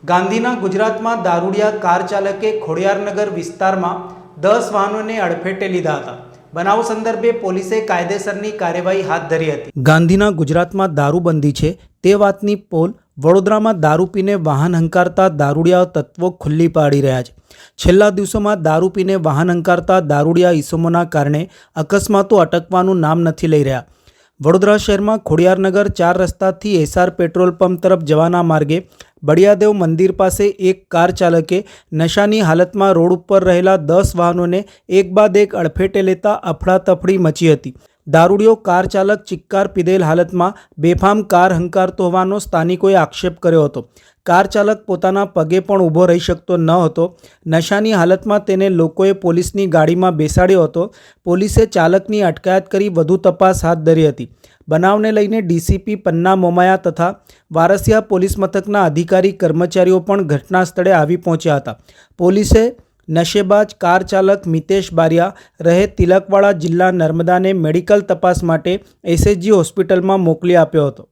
ગાંધીના ગુજરાતમાં દારૂડિયા કાર ચાલકે ખોડિયારનગર વિસ્તારમાં 10 વાહનોને અડફેટે લીધા હતા। બનાવ સંદર્ભે પોલીસે કાયદેસરની કાર્યવાહી હાથ ધરી હતી। ગાંધીના ગુજરાતમાં દારૂબંધી છે તે વાતની પોલ વડોદરામાં દારૂ પીને વાહન હંકારતા દારૂડિયા તત્વો ખુલ્લી પાડી રહ્યા છે। છેલ્લા દિવસોમાં દારૂ પીને વાહન હંકારતા દારૂડિયા ઈસમોના કારણે અકસ્માતો અટકવાનું નામ નથી લઈ રહ્યા। વડોદરા શહેરમાં ખોડિયારનગર 4 રસ્તાથી એસઆર પેટ્રોલ પંપ તરફ જવાના માર્ગે બળિયાદેવ મંદિર પાસે એક કાર ચાલકે નશાની હાલતમાં રોડ ઉપર રહેલા 10 વાહનોને એક બાદ એક અડફેટે લેતા અફડાતફડી મચી હતી। દારૂડિયો કાર ચાલક ચિક્કાર પીધેલ હાલતમાં બેફામ કાર હંકારતો હોવાનો સ્થાનિકોએ આક્ષેપ કર્યો હતો। કાર ચાલક પોતાના પગે પણ ઊભો રહી શકતો ન હતો। નશાની હાલતમાં તેને લોકોએ પોલીસની ગાડીમાં બેસાડ્યો હતો। પોલીસે ચાલકની અટકાયત કરી વધુ તપાસ હાથ ધરી હતી। બનાવને લઈને ડીસીપી પન્ના મોમાયા તથા વારસિયા પોલીસ મથકના અધિકારી કર્મચારીઓ પણ ઘટના સ્થળે આવી પહોંચ્યા હતા। પોલીસે નશેબાજ કાર ચાલક મિતેશ બારિયા રહે તિલકવાડા જિલ્લા નર્મદાને મેડિકલ તપાસ માટે એસએચજી હોસ્પિટલમાં મોકલી આપ્યો હતો।